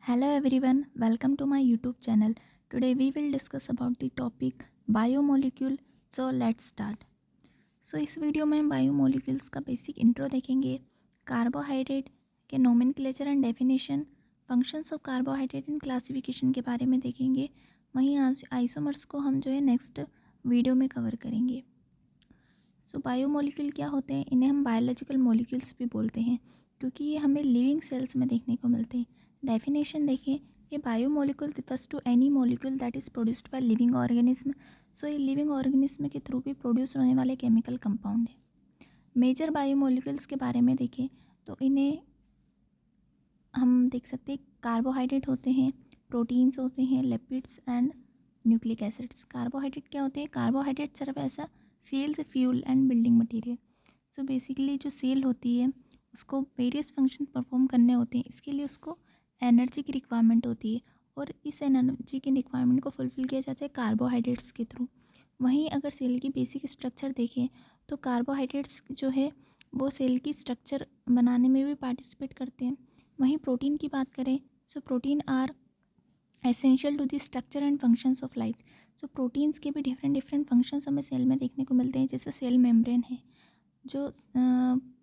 Hello everyone, welcome to my YouTube channel. Today we will discuss about the topic biomolecule. So let's start. इस video में हम biomolecules का basic intro देखेंगे, carbohydrate के nomenclature and definition, functions of carbohydrate and classification के बारे में देखेंगे। वहीं आज आइसोमर्स को हम जो है नेक्स्ट वीडियो में कवर करेंगे। बायोमोलिक्यूल क्या होते हैं? इन्हें हम बायोलॉजिकल मोलिक्यूल्स भी बोलते हैं क्योंकि ये हमें लिविंग सेल्स में देखने को मिलते हैं। डेफिनेशन देखें, ये biomolecule refers to any molecule that is produced by living organism. ये लिविंग ऑर्गेनिज्म के थ्रू भी प्रोड्यूस होने वाले केमिकल कंपाउंड है। मेजर बायोमोलिक्यूल्स के बारे में देखें तो इन्हें हम देख सकते हैं, कार्बोहाइड्रेट होते हैं, प्रोटीन्स होते हैं, lipids and nucleic acids. Carbohydrate क्या होते हैं? Carbohydrate serve as a cells fuel and building material. Basically जो सेल होती है उसको वेरियस फंक्शन परफॉर्म करने होते हैं, इसके लिए उसको एनर्जी की रिक्वायरमेंट होती है और इस एनर्जी की रिक्वायरमेंट को फुलफिल किया जाता है कार्बोहाइड्रेट्स के थ्रू। वहीं अगर सेल की बेसिक स्ट्रक्चर देखें तो कार्बोहाइड्रेट्स जो है वो सेल की स्ट्रक्चर बनाने में भी पार्टिसिपेट करते हैं। वहीं प्रोटीन की बात करें protein are essential to the structure and functions of life. Proteins के भी डिफरेंट फंक्शंस हमें सेल में देखने को मिलते हैं, जैसे सेल मेम्ब्रेन है जो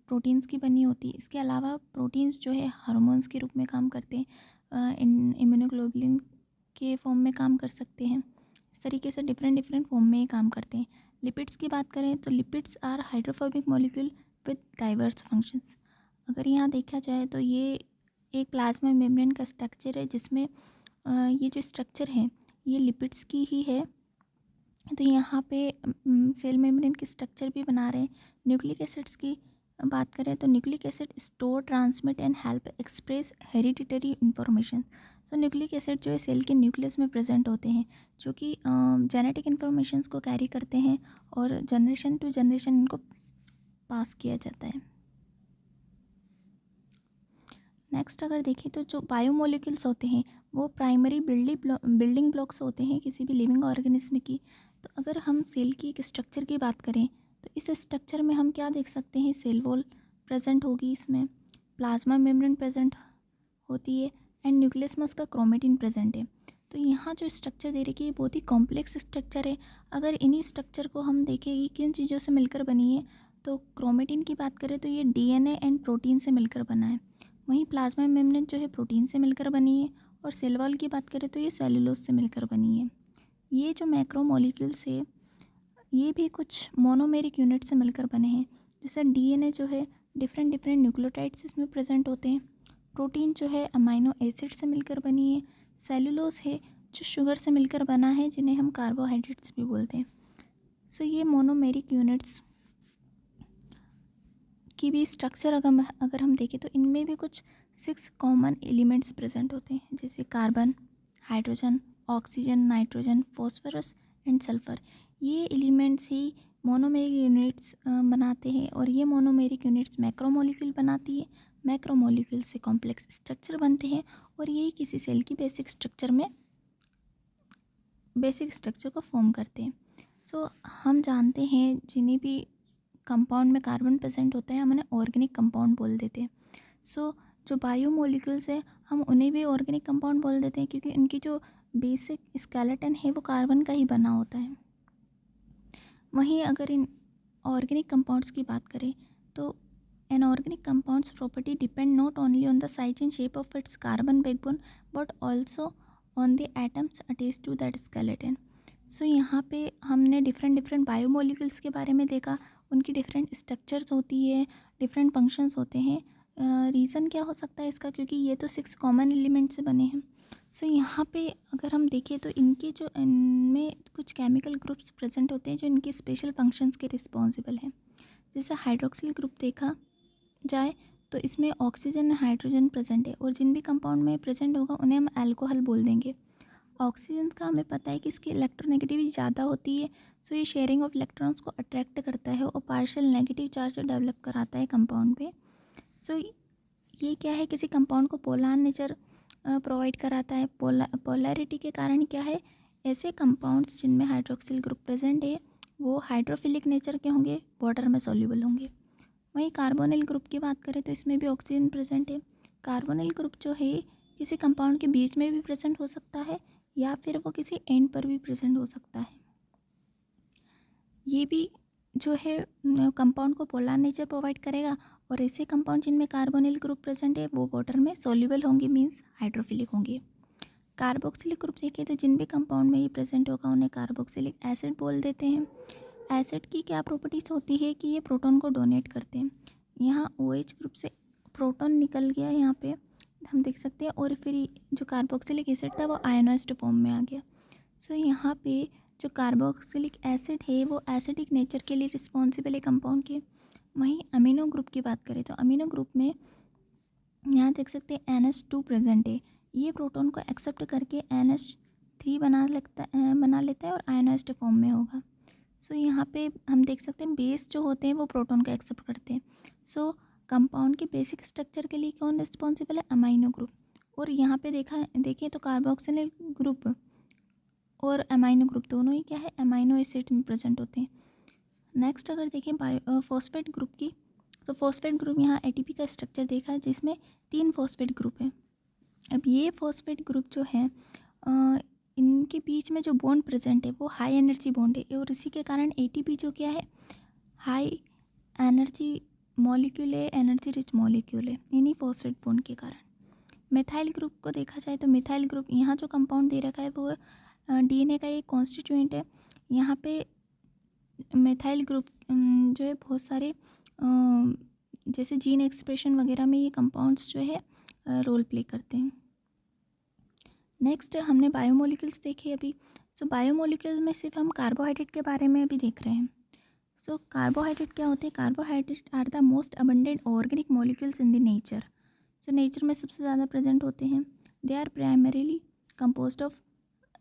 प्रोटीन्स की बनी होती है। इसके अलावा प्रोटीन्स जो है हार्मोन्स के रूप में काम करते हैं, इम्यूनोग्लोबुलिन के फॉर्म में काम कर सकते हैं। इस तरीके से डिफरेंट फॉर्म में ये काम करते हैं। लिपिड्स की बात करें तो lipids are hydrophobic molecule with diverse functions. अगर यहाँ देखा जाए तो ये एक प्लाज्मा मेम्ब्रेन का स्ट्रक्चर है जिसमें ये जो स्ट्रक्चर है ये लिपिड्स की ही है। तो यहाँ पे सेल मेम्ब्रेन की स्ट्रक्चर भी बना रहे हैं। न्यूक्लिक एसिड्स की बात करें तो nucleic acid store, transmit and help express hereditary information. Nucleic acid जो है सेल के न्यूक्लियस में प्रेजेंट होते हैं, जो कि जेनेटिक इन्फॉर्मेशंस को कैरी करते हैं और जनरेशन टू जनरेशन इनको पास किया जाता है। नेक्स्ट अगर देखें तो जो बायोमोलिक्यूल्स होते हैं वो प्राइमरी बिल्डिंग ब्लॉक्स होते हैं किसी भी लिविंग ऑर्गेनिज्म की। तो अगर हम सेल की एक स्ट्रक्चर की बात करें तो इस स्ट्रक्चर में हम क्या देख सकते हैं? सेल वॉल प्रेजेंट होगी, इसमें प्लाज्मा मेम्ब्रेन प्रेजेंट होती है एंड न्यूक्लियस में उसका क्रोमेटिन प्रेजेंट है। तो यहाँ जो स्ट्रक्चर दे रखी है ये बहुत ही कॉम्प्लेक्स स्ट्रक्चर है। अगर इन्हीं स्ट्रक्चर को हम देखें कि किन चीज़ों से मिलकर बनी है, तो क्रोमेटिन की बात करें तो ये डीएनए एंड प्रोटीन से मिलकर बना है। वहीं प्लाज्मा मेम्ब्रेन जो है प्रोटीन से मिलकर बनी है और सेल वॉल की बात करें तो ये सेलुलोज से मिलकर बनी है। ये जो मैक्रोमोलिक्यूल्स है ये भी कुछ मोनोमेरिक यूनिट से मिलकर बने हैं। जैसे डीएनए जो है डिफरेंट न्यूक्लियोटाइड्स इसमें प्रेजेंट होते हैं। प्रोटीन जो है अमाइनो एसिड से मिलकर बनी है। सेलुलोज है जो शुगर से मिलकर बना है, जिन्हें हम कार्बोहाइड्रेट्स भी बोलते हैं। ये मोनोमेरिक यूनिट्स की भी स्ट्रक्चर अगर हम देखें तो इनमें भी कुछ 6 कॉमन एलिमेंट्स प्रेजेंट होते हैं, जैसे carbon, hydrogen, oxygen, nitrogen, phosphorus and sulphur. ये एलिमेंट्स ही मोनोमेरिक यूनिट्स बनाते हैं और ये मोनोमेरिक यूनिट्स मैक्रोमोलिक्यूल बनाती है। मैक्रोमोलिक्यूल से कॉम्प्लेक्स स्ट्रक्चर बनते हैं और यही किसी सेल की बेसिक स्ट्रक्चर को फॉर्म करते हैं। हम जानते हैं जिन्हें भी कंपाउंड में कार्बन प्रेजेंट होता है हम उन्हें ऑर्गेनिक कंपाउंड बोल देते हैं। जो बायोमोलिक्यूल्स है हम उन्हें भी ऑर्गेनिक कंपाउंड बोल देते हैं क्योंकि इनकी जो बेसिक स्केलेटन है वो कार्बन का ही बना होता है। वहीं अगर इन ऑर्गेनिक कंपाउंड्स की बात करें तो an organic compounds property depend not only on the size and shape of its carbon backbone but also on the atoms attached to that skeleton. यहाँ पे हमने डिफरेंट बायोमोलिक्यूल्स के बारे में देखा, उनकी डिफरेंट स्ट्रक्चर्स होती है, डिफरेंट फंक्शंस होते हैं। रीज़न क्या हो सकता है इसका? क्योंकि ये तो 6 कॉमन एलिमेंट से बने हैं। यहाँ पे अगर हम देखें तो इनमें कुछ केमिकल ग्रुप्स प्रेजेंट होते हैं जो इनके स्पेशल फंक्शंस के रिस्पॉन्सिबल हैं। जैसे हाइड्रोक्सिल ग्रुप देखा जाए तो इसमें ऑक्सीजन और हाइड्रोजन प्रेजेंट है और जिन भी कंपाउंड में प्रेजेंट होगा उन्हें हम अल्कोहल बोल देंगे। ऑक्सीजन का हमें पता है कि इसकी इलेक्ट्रोनेगेटिविटी ज़्यादा होती है, ये शेयरिंग ऑफ इलेक्ट्रॉन्स को अट्रैक्ट करता है और पार्शियल नेगेटिव चार्ज डेवलप कराता है कंपाउंड पे। ये क्या है, किसी कंपाउंड को पोलर नेचर प्रोवाइड कराता है। पोलैरिटी के कारण क्या है, ऐसे कंपाउंड्स जिनमें हाइड्रोक्सिल ग्रुप प्रेजेंट है वो हाइड्रोफिलिक नेचर के होंगे, वाटर में सॉल्युबल होंगे। वहीं कार्बोनिल ग्रुप की बात करें तो इसमें भी ऑक्सीजन प्रेजेंट है। कार्बोनिल ग्रुप जो है किसी कंपाउंड के बीच में भी प्रेजेंट हो सकता है या फिर वो किसी एंड पर भी प्रेजेंट हो सकता है। ये भी जो है कंपाउंड को पोलर नेचर प्रोवाइड करेगा और ऐसे कंपाउंड जिनमें कार्बोनिल ग्रुप प्रेजेंट है वो वाटर में सोल्यूबल होंगे, मीन्स हाइड्रोफिलिक होंगे। कार्बोक्सिलिक ग्रुप देखें तो जिन भी कंपाउंड में ये प्रेजेंट होगा उन्हें कार्बोक्सिलिक एसिड बोल देते हैं। एसिड की क्या प्रॉपर्टीज़ होती है कि ये प्रोटॉन को डोनेट करते हैं। यहाँ OH ग्रुप से प्रोटॉन निकल गया, यहाँ पे हम देख सकते हैं, और फिर जो कार्बोक्सिलिक एसिड था वो आयोनाइज्ड फॉर्म में आ गया। सो यहाँ पे जो कार्बोक्सिलिक एसिड है वो एसिडिक नेचर के लिए रिस्पॉन्सिबल है कंपाउंड के। वहीं अमीनो ग्रुप की बात करें तो अमीनो ग्रुप में यहाँ देख सकते हैं NH2 प्रेजेंट है। ये प्रोटॉन को एक्सेप्ट करके NH3 बना लेता है और आयोनाइज्ड फॉर्म में होगा। सो यहाँ पे हम देख सकते हैं बेस जो होते हैं वो प्रोटॉन को एक्सेप्ट करते हैं। सो कंपाउंड के बेसिक स्ट्रक्चर के लिए कौन रिस्पॉन्सिबल है? Amino group. और यहाँ पे देखिए तो कार्बोक्सिलिक ग्रुप और अमाइनो ग्रुप दोनों ही क्या है, अमाइनो एसिड में प्रेजेंट होते हैं। नेक्स्ट अगर देखें फॉस्फेट ग्रुप की, तो फॉस्फेट ग्रुप यहाँ ATP का स्ट्रक्चर देखा है जिसमें 3 फॉस्फेट ग्रुप है। अब ये फॉस्फेट ग्रुप जो है इनके बीच में जो बॉन्ड प्रेजेंट है वो हाई एनर्जी बॉन्ड है और इसी के कारण ATP जो क्या है, हाई एनर्जी मॉलिक्यूल है, एनर्जी रिच मॉलिक्यूल है, इन्हीं फॉस्फेट बॉन्ड के कारण। मिथाइल ग्रुप को देखा जाए तो मिथाइल ग्रुप यहाँ जो कंपाउंड दे रखा है वो DNA का एक कॉन्स्टिट्यूएंट है। यहाँ पे मिथाइल ग्रुप जो है बहुत सारे जैसे जीन एक्सप्रेशन वगैरह में ये कंपाउंड्स जो है रोल प्ले करते हैं। नेक्स्ट हमने बायोमोलिक्यूल्स देखे अभी। सो बायोमोलिक्यूल्स में सिर्फ हम कार्बोहाइड्रेट के बारे में अभी देख रहे हैं। सो कार्बोहाइड्रेट क्या होते हैं? Carbohydrate are the most abundant organic molecules in the nature. So nature में सबसे ज़्यादा प्रेजेंट होते हैं। They are primarily composed of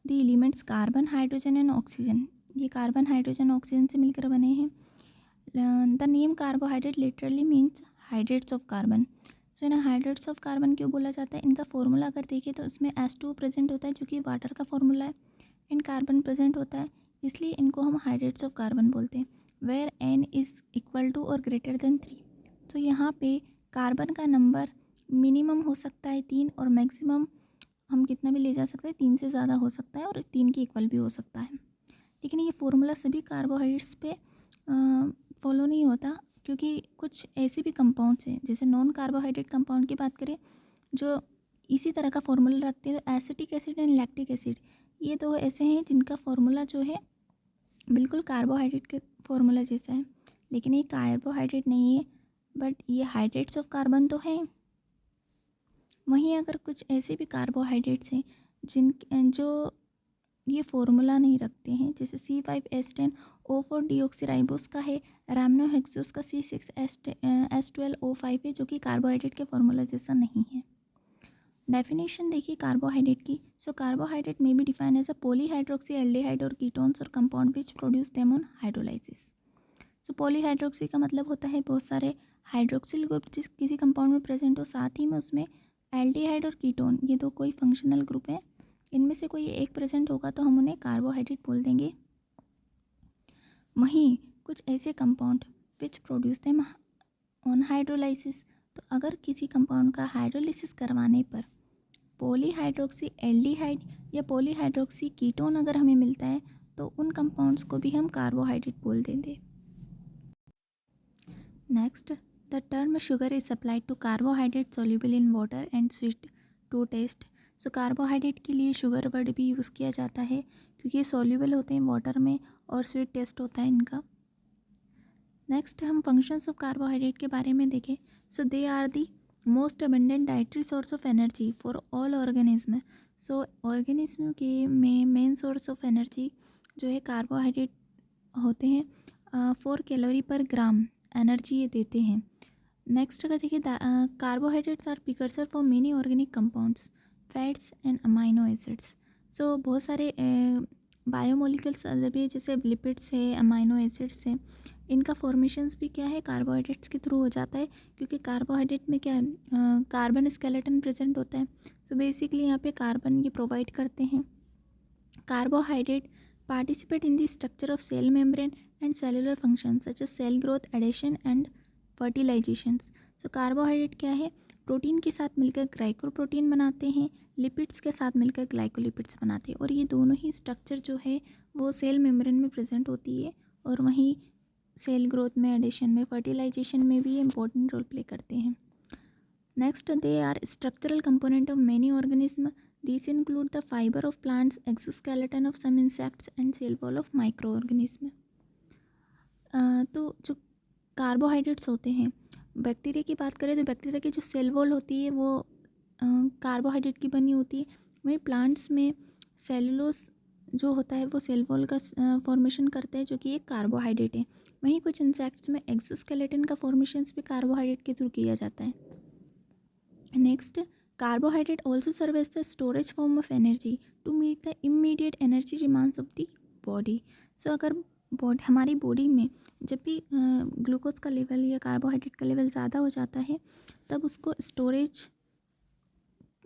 the elements carbon, hydrogen and oxygen. ये कार्बन, हाइड्रोजन, ऑक्सीजन से मिलकर बने हैं। The name carbohydrate literally means hydrates of carbon. So इन्हें हाइड्रेट्स ऑफ कार्बन क्यों बोला जाता है? इनका फॉर्मूला अगर देखें तो इसमें H2 प्रेजेंट होता है जो कि वाटर का फॉर्मूला है, एंड कार्बन प्रेजेंट होता है, इसलिए इनको हम हाइड्रेट्स ऑफ कार्बन बोलते हैं। Where N is equal to और ग्रेटर देन 3। तो यहाँ पे कार्बन का नंबर मिनिमम हो सकता है 3 और मैक्सिमम हम कितना भी ले जा सकते हैं, 3 से ज़्यादा हो सकता है और 3 के इक्वल भी हो सकता है। लेकिन ये फॉर्मूला सभी कार्बोहाइड्रेट्स पे फॉलो नहीं होता, क्योंकि कुछ ऐसे भी कंपाउंड्स हैं जैसे नॉन कार्बोहाइड्रेट कंपाउंड की बात करें जो इसी तरह का फॉर्मूला रखते हैं। तो acetic acid and lactic acid, ये दो ऐसे हैं जिनका फॉर्मूला जो है बिल्कुल कार्बोहाइड्रेट के फॉर्मूला जैसा है, लेकिन ये कार्बोहाइड्रेट नहीं है, बट ये हाइड्रेट्स ऑफ कार्बन तो है। वहीं अगर कुछ ऐसे भी कार्बोहाइड्रेट्स हैं जो ये फॉर्मूला नहीं रखते हैं, जैसे C5H10O4 डीऑक्सीराइबोस का है, रामनोहेक्सोस का C6H12O5 है, जो कि कार्बोहाइड्रेट के फॉर्मूला जैसा नहीं है। डेफिनेशन देखिए कार्बोहाइड्रेट की। सो कार्बोहाइड्रेट में भी define as a polyhydroxy aldehyde और कीटोन्स और compound which produce them on hydrolysis. So polyhydroxy का मतलब होता है बहुत सारे हाइड्रोक्सिल ग्रुप जिस किसी कंपाउंड में प्रेजेंट हो, साथ ही में उसमें एल्डिहाइड और कीटोन, ये दो कोई फंक्शनल ग्रुप है, इनमें से कोई एक प्रेजेंट होगा तो हम उन्हें कार्बोहाइड्रेट बोल देंगे। वहीं कुछ ऐसे compound which produce them on hydrolysis, तो अगर किसी कंपाउंड का हाइड्रोलिसिस करवाने पर पॉलीहाइड्रोक्सी एल्डिहाइड या पॉलीहाइड्रोक्सी कीटोन अगर हमें मिलता है तो उन कंपाउंड्स को भी हम कार्बोहाइड्रेट बोल देंगे। Next, the term sugar is applied to carbohydrate soluble in water and sweet to taste. So carbohydrate के लिए शुगर वर्ड भी यूज़ किया जाता है क्योंकि ये सॉल्युबल होते हैं वाटर में और स्वीट टेस्ट होता है इनका। नेक्स्ट हम फंक्शंस ऑफ कार्बोहाइड्रेट के बारे में देखें। So they are the most abundant dietary source of energy for all organism. So organism के में मेन सोर्स ऑफ एनर्जी जो है कार्बोहाइड्रेट होते हैं। 4 कैलोरी पर ग्राम एनर्जी ये देते हैं। नेक्स्ट अगर देखिए carbohydrates are precursor for many organic compounds, fats and amino acids. So बहुत सारे बायोमोलिक्यूल्स भी जैसे लिपिड्स है, अमाइनो एसिड्स है, इनका फॉर्मेशंस भी क्या है कार्बोहाइड्रेट्स के थ्रू हो जाता है, क्योंकि कार्बोहाइड्रेट में क्या है कार्बन स्केलेटन प्रेजेंट होता है। सो बेसिकली यहाँ पे कार्बन ये प्रोवाइड करते हैं। Carbohydrate participate in the structure of cell membrane and cellular functions such as cell growth, adhesion and fertilizations. So carbohydrate क्या है, प्रोटीन के साथ मिलकर ग्लाइकोप्रोटीन बनाते हैं, लिपिड्स के साथ मिलकर ग्लाइकोलिपिड्स बनाते हैं। और ये दोनों ही स्ट्रक्चर जो है वो सेल मेम्ब्रेन में प्रेजेंट होती है और वहीं सेल ग्रोथ में, एडिशन में, फर्टिलाइजेशन में भी ये इंपॉर्टेंट रोल प्ले करते हैं। Next, they are structural component of many organism. These include the fiber of plants, exoskeleton of some insects and cell wall of microorganism. तो जो कार्बोहाइड्रेट्स होते हैं, बैक्टीरिया की बात करें तो बैक्टीरिया की जो सेल वॉल होती है वो कार्बोहाइड्रेट की बनी होती है। वहीं प्लांट्स में सेलुलोज जो होता है वो सेल वॉल का फॉर्मेशन करता है, जो कि एक कार्बोहाइड्रेट है। वहीं कुछ इंसेक्ट्स में एक्सोस्केलेटन का फॉर्मेशन भी कार्बोहाइड्रेट के थ्रू किया जाता है। Next, carbohydrate also serve as the storage form of energy to meet the immediate energy demands of the body. So अगर हमारी बॉडी में जब भी ग्लूकोज का लेवल या कार्बोहाइड्रेट का लेवल ज़्यादा हो जाता है तब उसको स्टोरेज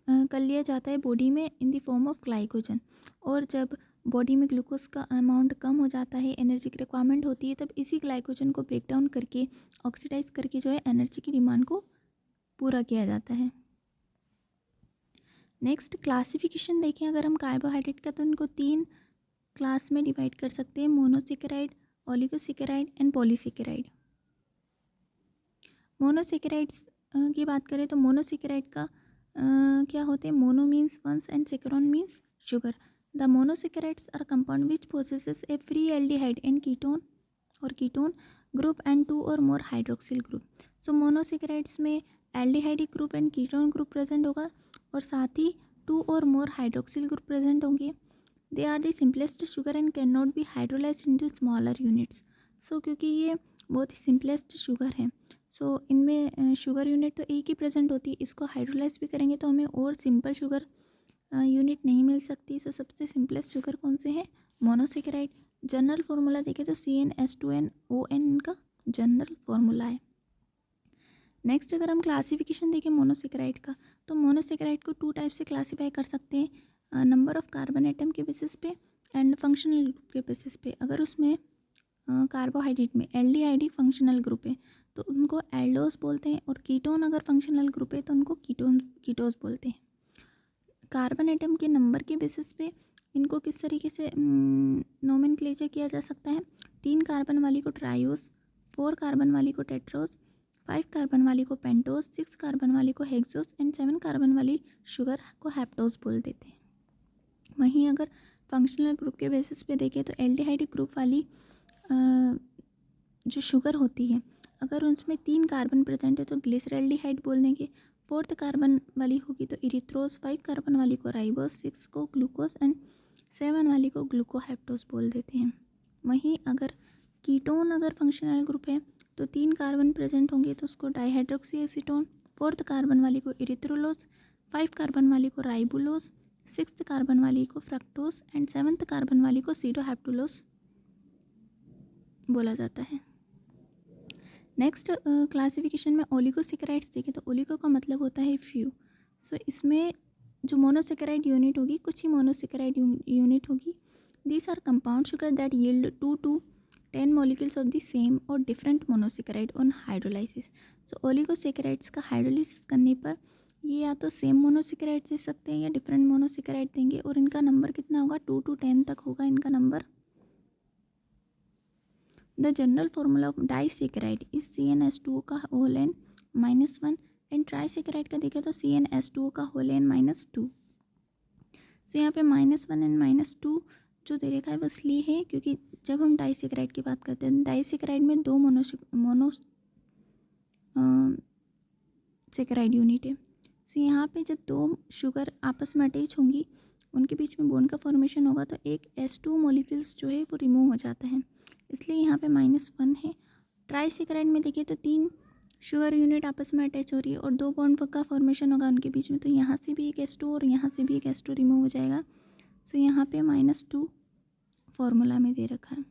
कर लिया जाता है बॉडी में in the form of glycogen. और जब बॉडी में ग्लूकोज का अमाउंट कम हो जाता है, एनर्जी की रिक्वायरमेंट होती है, तब इसी ग्लाइकोजन को ब्रेक डाउन करके ऑक्सीडाइज करके जो है एनर्जी की डिमांड को पूरा किया जाता है। नेक्स्ट, क्लासिफिकेशन देखें अगर हम कार्बोहाइड्रेट का तो इनको 3 क्लास में डिवाइड कर सकते हैं: monosaccharide, oligosaccharide and polysaccharide. Monosaccharides की बात करें तो मोनोसेकेराइड का क्या होते हैं? Mono means once and saccharon means sugar. The monosaccharides are compound which possesses a free aldehyde and ketone और कीटोन ग्रुप एंड 2 और more hydroxyl group. So monosaccharides में aldehydic group and ketone group present होगा और साथ ही 2 और more hydroxyl group present होंगे। They are the simplest sugar and can not be hydrolyse into smaller units. So क्योंकि ये बहुत ही सिंपलेस्ट शुगर है, सो इनमें शुगर यूनिट तो एक ही प्रेजेंट होती है, इसको हाइड्रोलाइज भी करेंगे तो हमें और सिंपल शुगर यूनिट नहीं मिल सकती। सो सबसे सिंपलेस्ट शुगर कौन से हैं? मोनोसेकेराइड। जनरल फार्मूला देखें तो CnH2nOn इनका जनरल फार्मूला है। नेक्स्ट, अगर हम क्लासिफिकेशन देखें मोनोसेकेराइड का तो मोनोसेकेराइड को 2 टाइप से क्लासीफाई कर सकते हैं, नंबर ऑफ कार्बन एटम के बेसिस पे एंड फंक्शनल ग्रुप के बेसिस पे। अगर उसमें कार्बोहाइड्रेट में एल्डिहाइडिक फंक्शनल ग्रुप है तो उनको एल्डोस बोलते हैं, और कीटोन अगर फंक्शनल ग्रुप है तो उनको कीटोस बोलते हैं। कार्बन एटम के नंबर के बेसिस पे इनको किस तरीके से नोमेनक्लेचर किया जा सकता है? 3 कार्बन वाली को ट्रायोस, 4 कार्बन वाली को टेट्रोस, 5 कार्बन वाली को पेंटोस, 6 कार्बन वाली को हेक्सोस एंड 7 कार्बन वाली शुगर को हेप्टोस बोल देते हैं। वहीं अगर फंक्शनल ग्रुप के बेसिस पे देखें तो एल्डिहाइडिक ग्रुप वाली जो शुगर होती है अगर उसमें 3 कार्बन प्रेजेंट है तो ग्लिसरल्डिहाइड बोल देंगे, 4th कार्बन वाली होगी तो इरिथ्रोस, 5 कार्बन वाली को राइबोस, 6 को ग्लूकोस एंड 7 वाली को ग्लूकोहेप्टोस बोल देते हैं। वहीं अगर कीटोन अगर फंक्शनल ग्रुप है तो 3 कार्बन प्रेजेंट होंगे तो उसको डाईहाइड्रोक्सी एसीटोन, 4th कार्बन वाली को इरिथ्रोलोस, 5 कार्बन वाली को राइबुलोस, 6th कार्बन वाली को फ्रक्टोस एंड 7th कार्बन वाली को सीडोहेप्टुलोस बोला जाता है। नेक्स्ट, क्लासिफिकेशन में ओलिगोसेकेराइड्स देखें तो ओलिगो का मतलब होता है फ्यू। सो इसमें जो मोनोसेकेराइड यूनिट होगी, कुछ ही मोनोसेकेराइड यूनिट होगी। These are compound sugar that yield 2 to 10 molecules of the same और different monosaccharide on hydrolysis. So oligosaccharides का हाइड्रोलाइसिस करने पर ये या तो सेम मोनोसेकेराइड दे सकते हैं या डिफरेंट मोनोसेकेराइड देंगे, और इनका नंबर कितना होगा? 2 to 10 तक होगा इनका number. The general formula of disaccharide is CnH2O का होल एन -1 एंड ट्राइसेकेराइड का देखें तो CnH2O का होल एन -2। सो यहाँ पे -1 एंड -2 जो दे रखा है वो इसलिए है क्योंकि जब हम डाइसेकेराइड की बात करते हैं डाइसेकेराइड में 2 सेकेराइड यूनिट है। सो यहाँ पे जब 2 शुगर आपस में अटैच होंगी, उनके बीच में बॉन्ड का फॉर्मेशन होगा तो एक H2 मॉलिक्यूल्स जो है वो रिमूव हो जाता है, इसलिए यहाँ पे -1 है। ट्राइसेकेराइड में देखिए तो 3 शुगर यूनिट आपस में अटैच हो रही है और 2 बॉन्ड का फॉर्मेशन होगा उनके बीच में, तो यहाँ से भी एक H2 और यहाँ से भी एक H2 रिमूव हो जाएगा। सो यहाँ पे -2 फार्मूला में दे रखा है।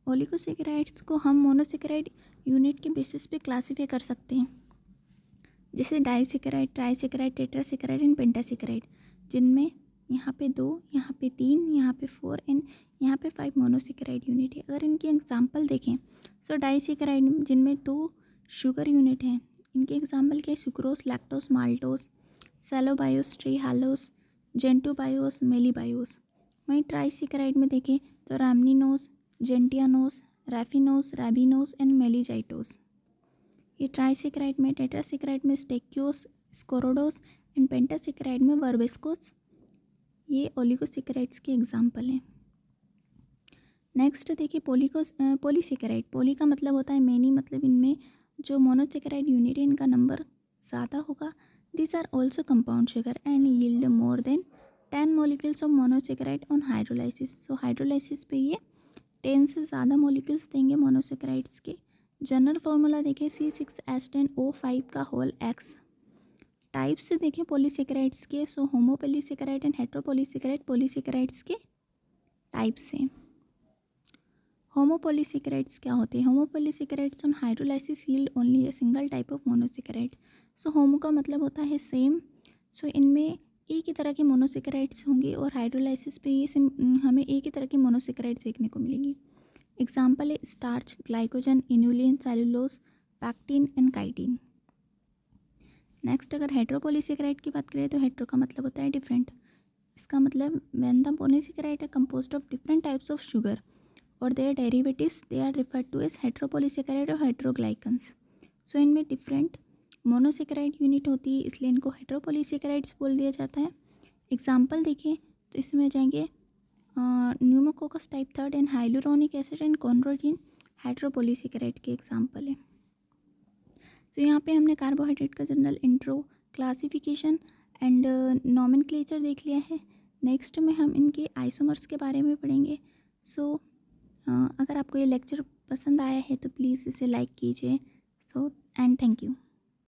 ओलिगोसेकेराइड्स को हम मोनोसेकेराइड यूनिट के बेसिस पे क्लासीफाई कर सकते हैं, जैसे डाइसेकेराइड, ट्राइसेकेराइड, टेट्रासेकेराइड एंड पेंटासेकेराइड, जिनमें यहाँ पे 2, यहाँ पे 3, यहाँ पे 4 एंड यहाँ पे 5 मोनोसेकेराइड यूनिट है। अगर इनकी एग्जांपल देखें तो डाइसेकेराइड जिनमें 2 शुगर यूनिट हैं, इनके एग्जाम्पल क्या है, सुक्रोज, लैक्टोज, माल्टोज, सेलोबायोस, ट्रीहालोस, जेंटोबायोस, मेलीबायोस। वहीं ट्राईसेकेराइड में देखें तो रैमनिनोज, जेंटियानोस, रैफिनोस, रैबिनोस एंड मेलीजाइटोस। ये ट्राईसेकेराइड में। टेट्रासेकेराइड में स्टेक्योस, स्कोरोडोस एंड पेंटासेकेराइड में वर्बेस्कोस। ये ओलिगोसेकेराइड्स के एग्जाम्पल हैं। नेक्स्ट देखिए पॉलीसेकेराइड। पॉली का मतलब होता है मेनी, मतलब इनमें जो मोनोसेकेराइड यूनिट है इनका नंबर ज़्यादा होगा। These are also compound sugar and yield more than 10 molecules of monosaccharide on hydrolysis. So hydrolysis पे ये 10 से ज़्यादा molecules देंगे monosaccharides के। जनरल फार्मूला देखें C6H10O5 का होल X। टाइप्स से देखें पॉलीसेकेराइड्स के, so homopolysaccharide and heteropolysaccharide polysaccharides के टाइप्स हैं। होमोपॉलीसेकेराइड्स क्या होते हैं? Homopolysaccharides on hydrolysis yield only a single type of monosaccharide. So homo का मतलब होता है सेम। सो इनमें एक ही तरह के मोनोसेकेराइड्स होंगे और हाइड्रोलाइसिस पे ये हमें एक ही तरह की मोनोसेकेराइड्स देखने को मिलेंगी। एग्जाम्पल है starch, glycogen, inulin, cellulose, pectin and chitin. Next अगर हेट्रोपॉलीसेकेराइड की बात करें तो हेट्रो का मतलब होता है डिफरेंट। इसका मतलब when the polysaccharide are composed of different types of sugar और their derivatives they are referred to as heteropolysaccharide और हेट्रोग्लाइकन्स। सो इनमें डिफरेंट मोनोसेकेराइड यूनिट होती है, इसलिए इनको हेट्रोपॉलीसेकेराइड्स बोल दिया जाता है। एग्जाम्पल देखें तो इसमें आ जाएंगे pneumococcus type 3 and hyaluronic acid and chondrogen heteropolysaccharide के एग्जाम्पल है। तो यहाँ पे हमने कार्बोहाइड्रेट का general intro, classification and nomenclature देख लिया है। नेक्स्ट में हम इनके आइसोमर्स के बारे में पढ़ेंगे। सो अगर आपको ये लेक्चर पसंद आया है तो प्लीज़ इसे लाइक कीजिए। So and thank you.